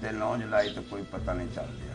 ਤੇ 9 ਜੁਲਾਈ ਤੱਕ ਕੋਈ ਪਤਾ ਨਹੀਂ ਚੱਲ ਰਿਹਾ।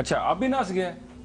ਅੱਛਾ ਅਬ ਵੀ ਨਸ ਗਿਆ?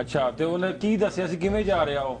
ਅੱਛਾ ਤੇ ਉਹਨੇ ਕੀ ਦੱਸਿਆ ਸੀ ਕਿਵੇਂ ਜਾ ਰਿਹਾ ਉਹ?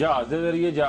ਜਹਾਜ਼ ਦੇ ਜ਼ਰੀਏ ਜਾ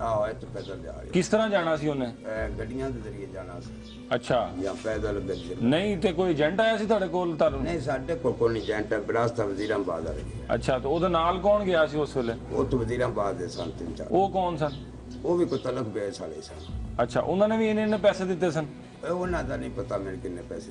ਆਹੋ ਇੱਥੇ ਪੈਦਲ ਜਾ ਰਹੇ। ਕਿਸ ਤਰ੍ਹਾਂ ਜਾਣਾ ਸੀ ਉਹਨੇ? ਗੱਡੀਆਂ ਦੇ ਜ਼ਰੀਏ ਜਾਣਾ ਸੀ ਅੱਛਾ ਜਾਂ ਪੈਦਲ ਗੱਡੀ। ਨਹੀਂ ਤੇ ਕੋਈ ਏਜੰਟ ਆਇਆ ਸੀ ਤੁਹਾਡੇ ਕੋਲ ਤੁਹਾਨੂੰ? ਨਹੀਂ ਸਾਡੇ ਕੋਲ ਕੋਈ ਨਹੀਂ ਏਜੰਟ, ਬਰਾਸਤਾ ਵਜ਼ੀਰਾਬਾਦ ਆ ਰਹੀ ਹੈ। ਅੱਛਾ ਤੇ ਉਹਦੇ ਨਾਲ ਕੌਣ ਗਿਆ ਸੀ ਉਸ ਵੇਲੇ? ਉਹ ਤੋਂ ਵਜ਼ੀਰਾਬਾਦ ਦੇ ਸਨ 3-4। ਉਹ ਕੌਣ ਸਨ? ਉਹ ਵੀ ਕੋਈ ਤਲਕ ਬੇਸ ਵਾਲੇ ਸਨ। ਅੱਛਾ ਉਹਨਾਂ ਨੇ ਵੀ ਇੰਨੇ ਪੈਸੇ ਦਿੱਤੇ ਸਨ? ਉਹਨਾਂ ਦਾ ਨਹੀਂ ਪਤਾ ਮੇਰੇ ਕਿੰਨੇ ਪੈਸੇ।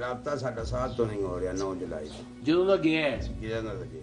ਰਾਬਤਾ ਸਾਡਾ ਸਾਥ ਤੋਂ ਨਹੀਂ ਹੋ ਰਿਹਾ 9 ਜੁਲਾਈ ਜਦੋਂ ਦਾ ਗਿਆ ਹੈ ਜਿਹੜਾ ਨਾ ਲੱਗਿਆ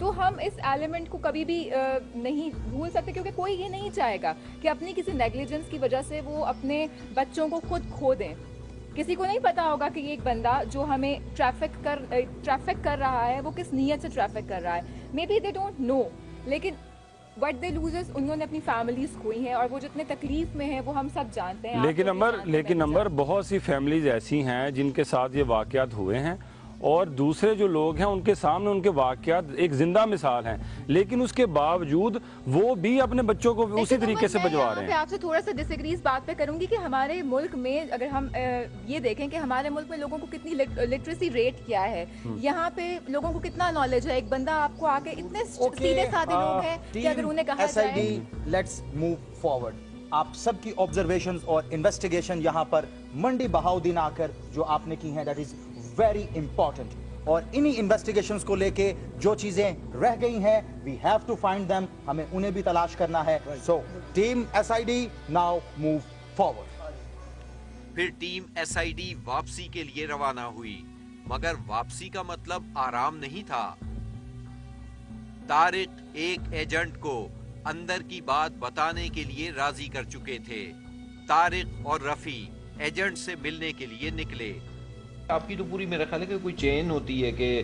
تو ہم اس ایلیمنٹ کو کبھی بھی نہیں بھول سکتے, کیونکہ کوئی یہ نہیں چاہے گا کہ اپنی کسی نیگلیجنس کی وجہ سے وہ اپنے بچوں کو خود کھو دیں. کسی کو نہیں پتا ہوگا کہ یہ ایک بندہ جو ہمیں ٹریفک کر رہا ہے وہ کس نیت سے ٹریفک کر رہا ہے. May be they don't know, لیکن وٹ دے لوزرز, انہوں نے اپنی فیملیز کھوئی ہیں اور وہ جتنے تکلیف میں ہیں وہ ہم سب جانتے ہیں. لیکن نمبر بہت سی فیملیز ایسی ہیں جن کے ساتھ یہ واقعات ہوئے ہیں, اور دوسرے جو لوگ ہیں ان کے سامنے ان کے واقعات ایک زندہ مثال ہیں, لیکن اس کے باوجود وہ بھی اپنے بچوں کو اسی طریقے سے بجوا رہے ہیں. میں آپ سے تھوڑا سا ڈس ایگری اس بات پہ کروں گی کہ ہمارے ملک میں اگر ہم یہ دیکھیں کہ ہمارے ملک میں لوگوں کو کتنی لٹریسی ریٹ کیا ہے, یہاں پہ لوگوں کو کتنا نالج ہے. ایک بندہ آپ کو آ کے اتنے سیدھے سادے لوگ ہیں کہ اگر انہیں کہا جائے لیٹس موو فارورڈ. آپ سب کی آبزرویشنز اور انویسٹیگیشن یہاں پر منڈی بہاؤدین آ کر جو آپ نے کی ہیں دیٹ از ویری امپورٹنٹ, اور انہی انویسٹیگیشنز کو لے کے جو چیزیں رہ گئی ہیں we have to find them, ہمیں انہیں بھی تلاش کرنا ہے. So team S I D now move forward. پھر ٹیم ایس آئی ڈی واپسی کے لیے روانہ ہوئی, مگر واپسی کا مطلب آرام نہیں تھا. طارق ایک ایجنٹ کو اندر کی بات بتانے کے لیے راضی کر چکے تھے. طارق اور رفیع ایجنٹ سے ملنے کے لیے نکلے. آپ کی تو پوری میرا خیال ہے کہ کوئی چین ہوتی ہے کہ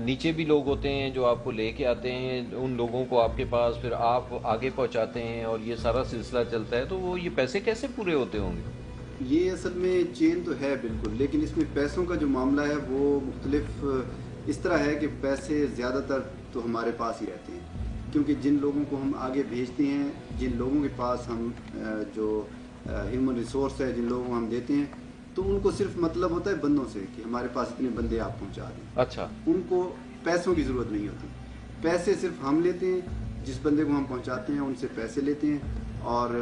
نیچے بھی لوگ ہوتے ہیں جو آپ کو لے کے آتے ہیں, ان لوگوں کو آپ کے پاس, پھر آپ آگے پہنچاتے ہیں اور یہ سارا سلسلہ چلتا ہے. تو وہ یہ پیسے کیسے پورے ہوتے ہوں گے؟ یہ اصل میں چین تو ہے بالکل, لیکن اس میں پیسوں کا جو معاملہ ہے وہ مختلف اس طرح ہے کہ پیسے زیادہ تر تو ہمارے پاس ہی رہتے ہیں, کیونکہ جن لوگوں کو ہم آگے بھیجتے ہیں, جن لوگوں کے پاس ہم جو ہیومن ریسورس ہے, جن لوگوں کو ہم دیتے ہیں, تو ان کو صرف مطلب ہوتا ہے بندوں سے کہ ہمارے پاس اتنے بندے آپ پہنچا دیں. اچھا, ان کو پیسوں کی ضرورت نہیں ہوتی. پیسے صرف ہم لیتے ہیں, جس بندے کو ہم پہنچاتے ہیں ان سے پیسے لیتے ہیں, اور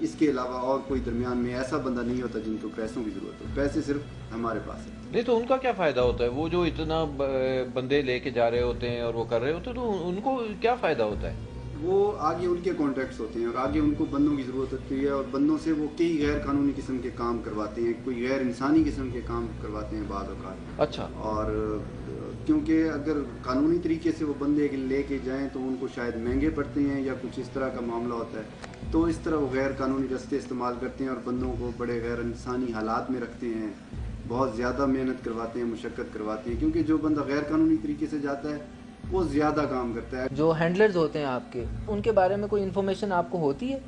اس کے علاوہ اور کوئی درمیان میں ایسا بندہ نہیں ہوتا جن کو پیسوں کی ضرورت ہو. پیسے صرف ہمارے پاس ہے. نہیں تو ان کا کیا فائدہ ہوتا ہے؟ وہ جو اتنا بندے لے کے جا رہے ہوتے ہیں اور وہ کر رہے ہوتے ہیں, تو ان کو کیا فائدہ ہوتا ہے؟ وہ آگے ان کے کانٹیکٹس ہوتے ہیں اور آگے ان کو بندوں کی ضرورت ہوتی ہے, اور بندوں سے وہ کئی غیر قانونی قسم کے کام کرواتے ہیں, کوئی غیر انسانی قسم کے کام کرواتے ہیں بعض اوقات. اچھا. اور کیونکہ اگر قانونی طریقے سے وہ بندے لے کے جائیں تو ان کو شاید مہنگے پڑتے ہیں یا کچھ اس طرح کا معاملہ ہوتا ہے, تو اس طرح وہ غیر قانونی رستے استعمال کرتے ہیں اور بندوں کو بڑے غیر انسانی حالات میں رکھتے ہیں, بہت زیادہ محنت کرواتے ہیں, مشقت کرواتے ہیں, کیونکہ جو بندہ غیر قانونی طریقے سے جاتا ہے وہ زیادہ کام کرتا ہے. جو ہینڈلرز ہوتے ہیں آپ کے, ان کے بارے میں کوئی انفارمیشن آپ کو ہوتی ہے؟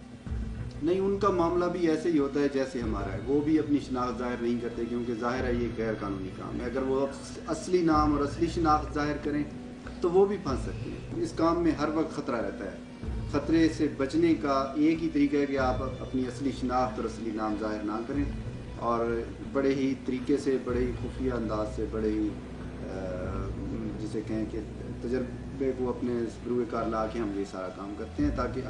نہیں, ان کا معاملہ بھی ایسے ہی ہوتا ہے جیسے ہمارا ہے. وہ بھی اپنی شناخت ظاہر نہیں کرتے, کیونکہ ظاہر ہے یہ غیر قانونی کام ہے. اگر وہ اصلی نام اور اصلی شناخت ظاہر کریں تو وہ بھی پھنس سکتے ہیں. اس کام میں ہر وقت خطرہ رہتا ہے. خطرے سے بچنے کا ایک ہی طریقہ ہے کہ آپ اپنی اصلی شناخت اور اصلی نام ظاہر نہ کریں, اور بڑے ہی طریقے سے, بڑے ہی خفیہ انداز سے, بڑے ہی جسے کہیں کہ تجربے کو اپنے روئے کار لا کے ہم یہ سارا کام کرتے ہیں تاکہ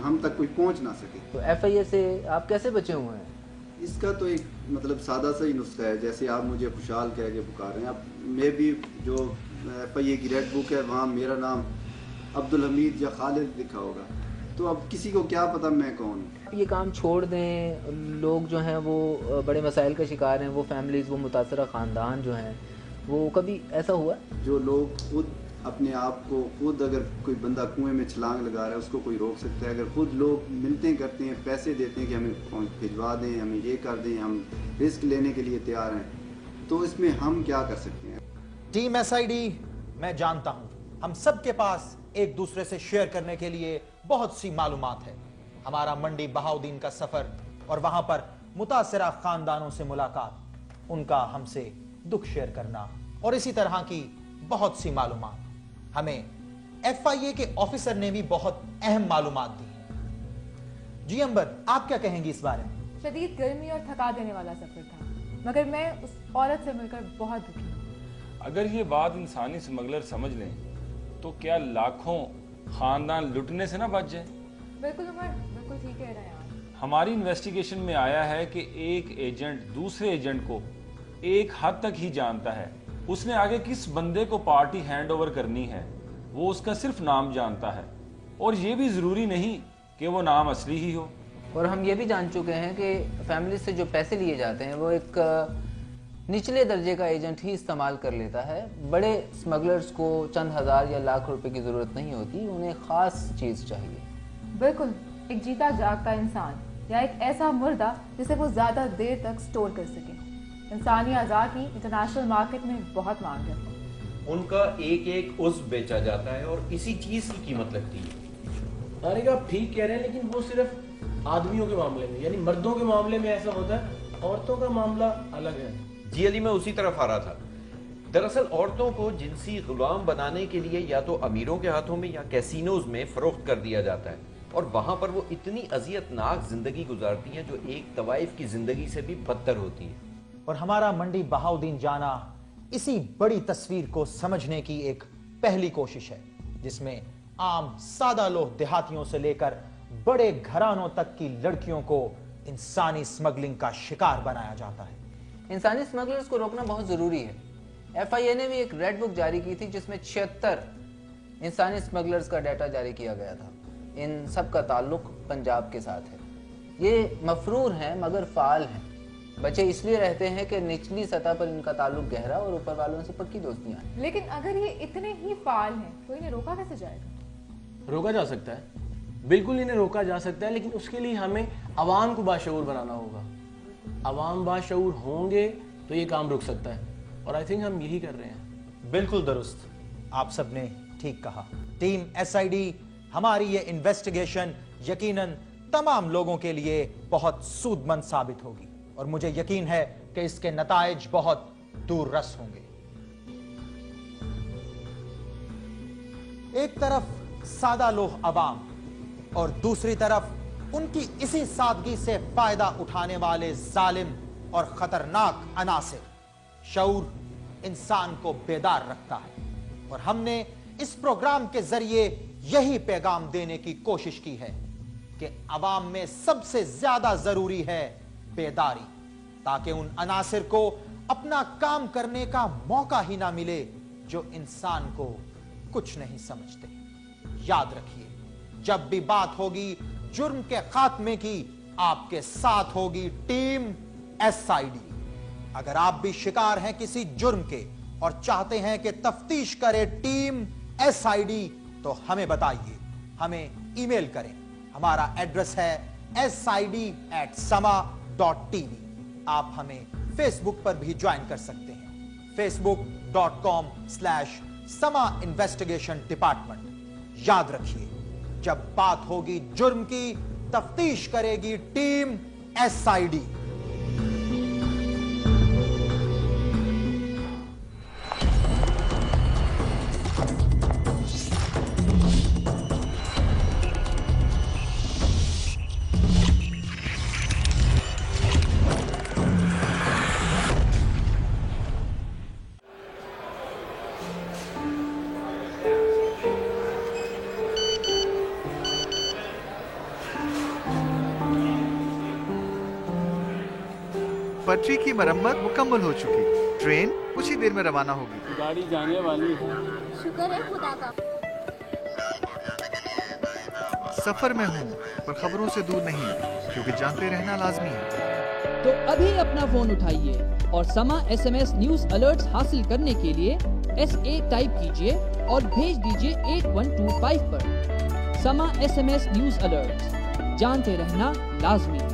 ہم تک کوئی پہنچ نہ سکے. تو ایف آئی اے سے آپ کیسے بچے ہوئے ہیں؟ اس کا تو ایک مطلب سادہ سا ہی نسخہ ہے. جیسے آپ مجھے خوشحال کہہ کے پکار رہے ہیں, اب میں بھی جو ایف آئی اے کی ریڈ بک ہے وہاں میرا نام عبدالحمید یا خالد لکھا ہوگا, تو اب کسی کو کیا پتا میں کون ہوں. یہ کام چھوڑ دیں, لوگ جو ہیں وہ بڑے مسائل کا شکار ہیں, وہ فیملیز, وہ متاثرہ خاندان جو ہیں, وہ کبھی ایسا ہوا؟ جو لوگ خود اپنے آپ کو, خود اگر کوئی بندہ کنویں میں چھلانگ لگا رہا ہے اس کو کوئی روک سکتا ہے؟ اگر خود لوگ ملتے کرتے ہیں, پیسے دیتے ہیں کہ ہمیں بھجوا دیں, ہمیں یہ کر دیں, ہم رسک لینے کے لیے تیار ہیں, تو اس میں ہم کیا کر سکتے ہیں؟ ٹیم ایس آئی ڈی, میں جانتا ہوں ہم سب کے پاس ایک دوسرے سے شیئر کرنے کے لیے بہت سی معلومات ہے. ہمارا منڈی بہاؤدین کا سفر اور وہاں پر متاثرہ خاندانوں سے ملاقات, ان کا ہم سے دکھ شیئر کرنا, اور اسی طرح کی بہت سی معلومات. ہمیں ایف آئی اے کے آفیسر نے بھی بہت اہم معلومات دی. جی امبر, آپ کیا کہیں گی اس بارے میں؟ شدید گرمی اور تھکا دینے والا سفر تھا, مگر میں اس عورت سے مل کر بہت دکھی ہوں. اگر یہ بات انسانی سمگلر سمجھ لیں تو کیا لاکھوں خاندان لٹنے سے نہ بچ جائیں؟ بالکل عمر, بالکل ٹھیک کہہ رہے ہیں آپ. ہماری انویسٹیگیشن میں آیا ہے کہ ایک ایجنٹ دوسرے ایجنٹ کو ایک حد تک ہی جانتا ہے. اس نے آگے کس بندے کو پارٹی ہینڈ اوور کرنی ہے وہ اس کا صرف نام جانتا ہے, اور یہ بھی ضروری نہیں کہ وہ نام اصلی ہی ہو. اور ہم یہ بھی جان چکے ہیں کہ فیملی سے جو پیسے لیے جاتے ہیں وہ ایک نچلے درجے کا ایجنٹ ہی استعمال کر لیتا ہے. بڑے اسمگلرز کو چند ہزار یا لاکھ روپے کی ضرورت نہیں ہوتی, انہیں خاص چیز چاہیے. بالکل, ایک جیتا جاگتا انسان یا ایک ایسا مردہ جسے وہ زیادہ دیر تک سٹور کر سکیں. انسانی اعضاء کی انٹرنیشنل مارکیٹ میں بہت مانگ ہے. ان کا ایک ایک عضو بیچا جاتا ہے اور اسی چیز کی قیمت لگتی ہے. طارق آپ ٹھیک کہہ رہے ہیں, لیکن وہ صرف آدمیوں کے معاملے میں, یعنی مردوں کے معاملے میں ایسا ہوتا ہے, عورتوں کا معاملہ الگ ہے. جی علی, میں اسی طرف آ رہا تھا. دراصل عورتوں کو جنسی غلام بنانے کے لیے یا تو امیروں کے ہاتھوں میں یا کیسینوز میں فروخت کر دیا جاتا ہے, اور وہاں پر وہ اتنی اذیت ناک زندگی گزارتی ہیں جو ایک طوائف کی زندگی سے بھی بدتر ہوتی ہے. اور ہمارا منڈی بہاؤدین جانا اسی بڑی تصویر کو سمجھنے کی ایک پہلی کوشش ہے, جس میں عام سادہ لوہ دیہاتیوں سے لے کر بڑے گھرانوں تک کی لڑکیوں کو انسانی اسمگلنگ کا شکار بنایا جاتا ہے. انسانی اسمگلرز کو روکنا بہت ضروری ہے. ایف آئی اے نے بھی ایک ریڈ بک جاری کی تھی جس میں 76 انسانی اسمگلرز کا ڈیٹا جاری کیا گیا تھا. ان سب کا تعلق پنجاب کے ساتھ ہے. یہ مفرور ہیں مگر فعال ہیں. بچے اس لیے رہتے ہیں کہ نچلی سطح پر ان کا تعلق گہرا اور اوپر والوں سے پکی دوستیاں ہیں. لیکن اگر یہ اتنے ہی فعال ہیں تو انہیں روکا کیسے جائے گا؟ روکا جا سکتا ہے, بالکل انہیں روکا جا سکتا ہے, لیکن اس کے لیے ہمیں عوام کو باشعور بنانا ہوگا. عوام باشعور ہوں گے تو یہ کام رک سکتا ہے, اور آئی تھنک ہم یہی کر رہے ہیں. بالکل درست, آپ سب نے ٹھیک کہا. ٹیم ایس آئی ڈی ہماری یہ انویسٹیگیشن یقیناً تمام لوگوں کے لیے بہت سود مند ثابت ہوگی, اور مجھے یقین ہے کہ اس کے نتائج بہت دور رس ہوں گے. ایک طرف سادہ لوہ عوام اور دوسری طرف ان کی اسی سادگی سے فائدہ اٹھانے والے ظالم اور خطرناک عناصر. شعور انسان کو بیدار رکھتا ہے, اور ہم نے اس پروگرام کے ذریعے یہی پیغام دینے کی کوشش کی ہے کہ عوام میں سب سے زیادہ ضروری ہے بیداری, تاکہ ان عناصر کو اپنا کام کرنے کا موقع ہی نہ ملے جو انسان کو کچھ نہیں سمجھتے. یاد رکھیے, جب بھی بات ہوگی جرم کے خاتمے کی, آپ کے ساتھ ہوگی ٹیم ایس آئی ڈی. اگر آپ بھی شکار ہیں کسی جرم کے اور چاہتے ہیں کہ تفتیش کرے ٹیم ایس آئی ڈی, تو ہمیں بتائیے, ہمیں ای میل کریں. ہمارا ایڈریس ہے sid@sama.tv. آپ ہمیں فیس بک پر بھی جوائن کر سکتے ہیں, facebook.com/sama investigation department. یاد رکھیے, جب بات ہوگی جرم کی, تفتیش کرے گی ٹیم ایس آئی ڈی. پٹری کی مرمت مکمل ہو چکی, ٹرین کچھ ہی دیر میں روانہ ہوگی. گاڑی جانے والی ہے. شکر ہے خدا کا. سفر میں ہوں پر خبروں سے دور نہیں, کیونکہ جانتے رہنا لازمی ہے. تو ابھی اپنا فون اٹھائیے اور سما SMS نیوز الرٹس حاصل کرنے کے لیے SA ٹائپ کیجئے اور بھیج دیجئے 8125 پر. سما SMS نیوز الرٹس, جانتے رہنا لازمی ہے.